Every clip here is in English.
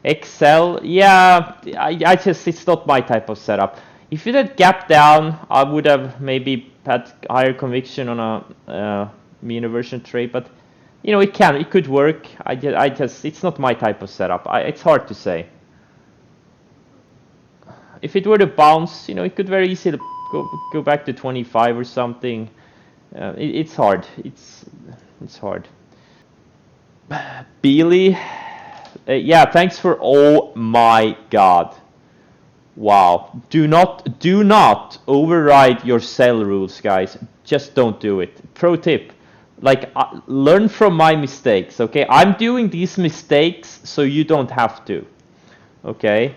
Excel, yeah, I just, it's not my type of setup. If it had gapped down, I would have maybe had higher conviction on a mean reversion trade, but you know, it could work. I just, it's not my type of setup. It's hard to say. If it were to bounce, you know, it could very easily go back to 25 or something. It's hard. It's hard. Beely, yeah, thanks for. Oh my God! Wow! Do not override your sell rules, guys. Just don't do it. Pro tip: like learn from my mistakes. Okay, I'm doing these mistakes so you don't have to. Okay.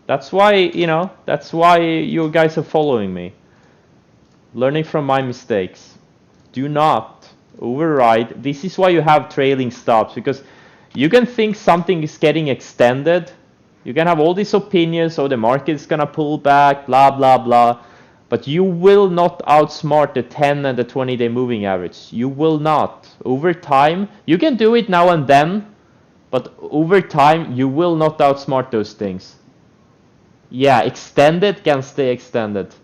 That's why, you know, that's why you guys are following me. Learning from my mistakes. Do not override. This is why you have trailing stops, because you can think something is getting extended. You can have all these opinions, oh, the market is gonna pull back, blah, blah, blah. But you will not outsmart the 10 and the 20-day moving average. You will not. Over time, you can do it now and then, but over time, you will not outsmart those things. Yeah, extended can stay extended.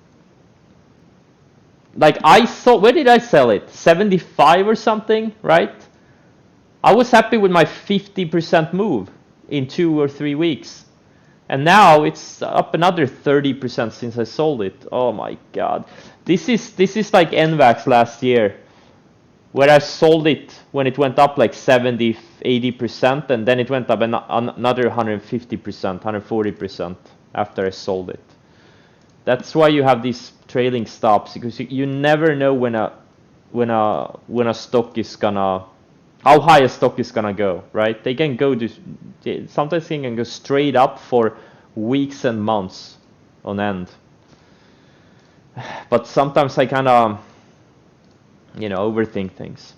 Like I saw, where did I sell it? 75 or something, right? I was happy with my 50% move in 2 or 3 weeks. And now it's up another 30% since I sold it. Oh my God. This is like NVAX last year, where I sold it when it went up like 70, 80%, and then it went up another 150%, 140%. After I sold it. That's why you have these trailing stops, because you never know when a stock is gonna, how high a stock is gonna go, right? They can go to, sometimes they can go straight up for weeks and months on end. But sometimes I kind of, you know, overthink things.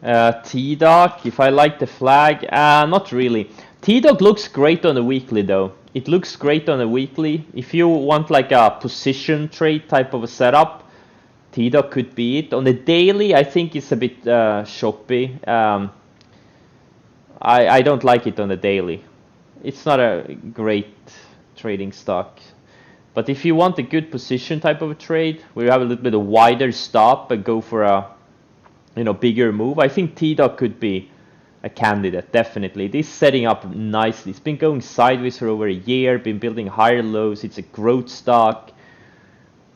T-Doc, if I like the flag, not really. T-Dog looks great on the weekly though. It looks great on the weekly. If you want like a position trade type of a setup, T-Dog could be it. On the daily, I think it's a bit choppy. I don't like it on the daily. It's not a great trading stock. But if you want a good position type of a trade, where you have a little bit of wider stop and go for a, you know, bigger move, I think T-Dog could be a candidate, definitely. It is setting up nicely. It's been going sideways for over a year, been building higher lows. It's a growth stock.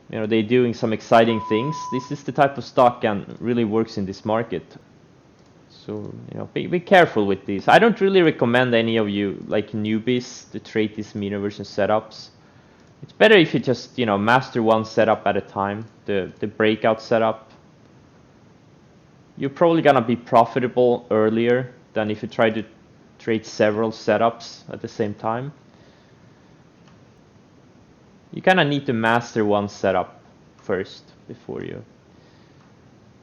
You know, they're doing some exciting things. This is the type of stock and really works in this market. So, you know, be careful with these. I don't really recommend any of you, like newbies, to trade these mean reversion setups. It's better if you just, you know, master one setup at a time, the breakout setup. You're probably gonna be profitable earlier than if you try to trade several setups at the same time. You kind of need to master one setup first before you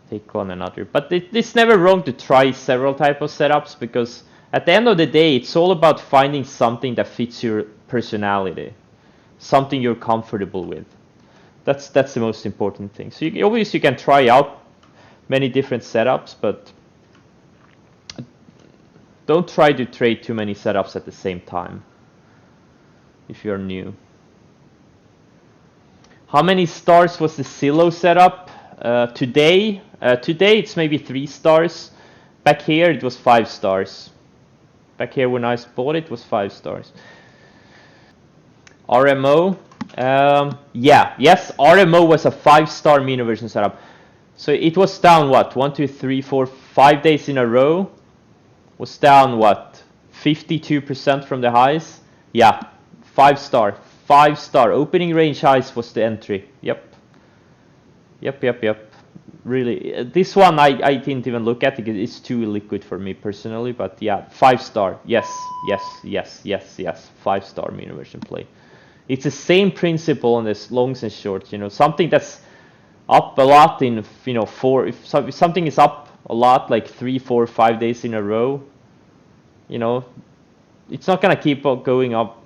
take on another. But it's never wrong to try several types of setups, because at the end of the day, it's all about finding something that fits your personality, something you're comfortable with. That's the most important thing. So obviously you can try out many different setups, but don't try to trade too many setups at the same time if you're new. How many stars was the Zillow setup? Today it's maybe 3 stars. Back here it was 5 stars. Back here when I bought it was 5 stars. RMO, yes, RMO was a 5-star mean reversion setup. So it was down what, 1, 2, 3, 4, 5 days in a row. Was down what, 52% from the highs. Yeah, 5-star. 5-star opening range highs was the entry. Yep. Really, this one I didn't even look at because it's too liquid for me personally. But yeah, 5-star. Yes. 5-star mean reversion play. It's the same principle on this longs and shorts. You know, something that's up a lot in, you know, if something is up a lot, like 3, 4, 5 days in a row, you know, it's not gonna keep going up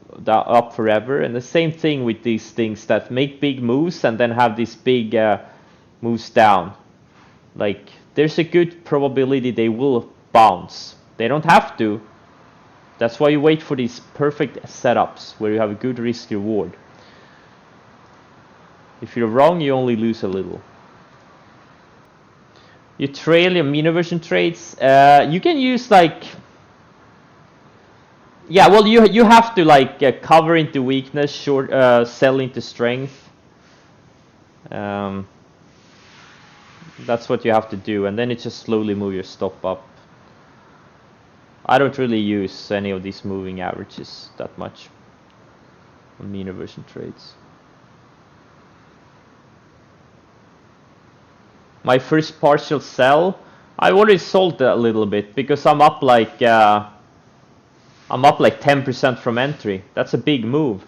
forever. And the same thing with these things that make big moves and then have these big moves down, like there's a good probability they will bounce. They don't have to. That's why you wait for these perfect setups where you have a good risk reward. If you're wrong, you only lose a little. You trail your mean reversion trades. You can use like, yeah, well, you have to like cover into weakness, short sell into strength. That's what you have to do, and then it just slowly move your stop up. I don't really use any of these moving averages that much on mean reversion trades. My first partial sell, I already sold a little bit because I'm up like 10% from entry. That's a big move.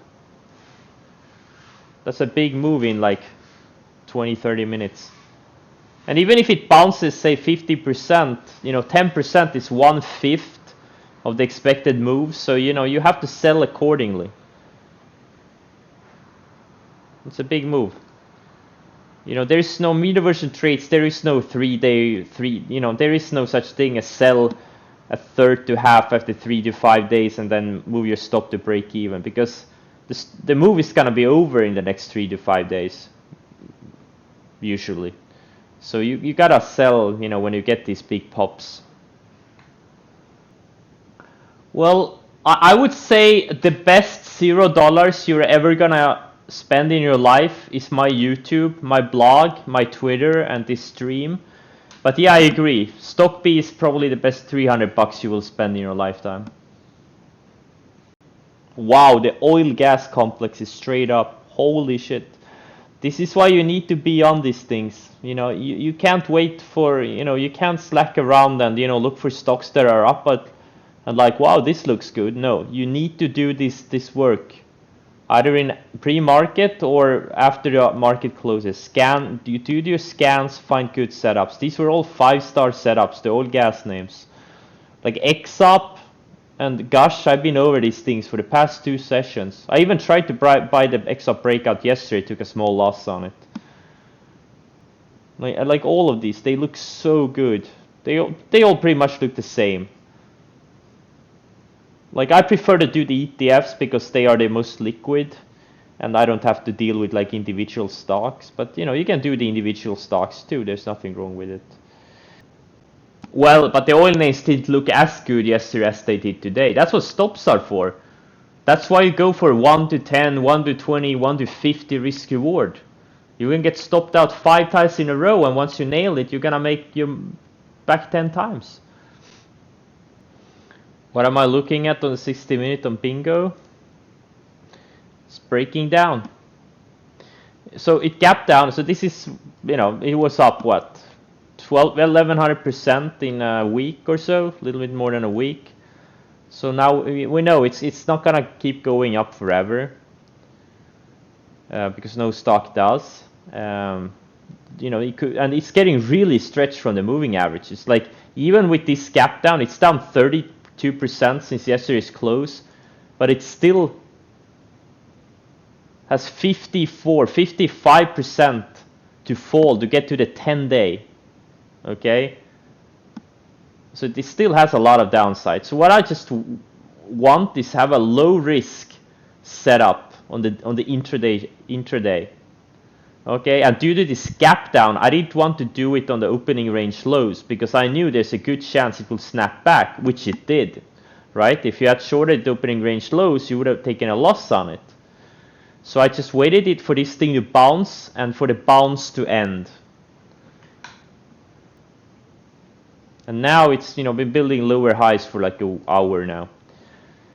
That's a big move in like 20-30 minutes. And even if it bounces, say 50%, 10% is 1/5 of the expected move. So, you have to sell accordingly. It's a big move. There is no mean reversion trades. There is no 3-day, there is no such thing as sell a third to half after 3 to 5 days and then move your stop to break even, because the move is going to be over in the next 3 to 5 days, usually. So you gotta sell, when you get these big pops. Well, I would say the best $0 you're ever gonna spend in your life is my YouTube, my blog, my Twitter, and this stream. But yeah, I agree. Stock B is probably the best $300 you will spend in your lifetime. Wow, the oil gas complex is straight up. Holy shit. This is why you need to be on these things. You can't wait for, you can't slack around and, look for stocks that are up and like, wow, this looks good. No, you need to do this work. Either in pre-market or after the market closes. You do your scans, find good setups. These were all 5-star setups, the oil gas names. Like XUP and Gush, I've been over these things for the past 2 sessions. I even tried to buy the XUP breakout yesterday, took a small loss on it. Like all of these, they look so good. They all pretty much look the same. Like, I prefer to do the ETFs because they are the most liquid and I don't have to deal with like individual stocks. But you can do the individual stocks too. There's nothing wrong with it. Well, but the oil names didn't look as good yesterday as they did today. That's what stops are for. That's why you go for 1 to 10, 1 to 20, 1 to 50 risk reward. You can get stopped out 5 times in a row, and once you nail it, you're gonna make your back 10 times. What am I looking at on the 60-minute on bingo? It's breaking down. So it gapped down. So this is, it was up what? 1100% in a week or so, a little bit more than a week. So now we know it's not gonna keep going up forever, because no stock does. It could, and it's getting really stretched from the moving averages. Like, even with this gap down, it's down 32% since yesterday's close, but it still has 55% to fall to get to the 10-day. Okay, so this still has a lot of downside. So what I just want is have a low risk setup on the intraday. Okay, and due to this gap down, I didn't want to do it on the opening range lows because I knew there's a good chance it will snap back, which it did, right? If you had shorted the opening range lows, you would have taken a loss on it. So I just waited it for this thing to bounce and for the bounce to end. And now it's been building lower highs for like an hour now.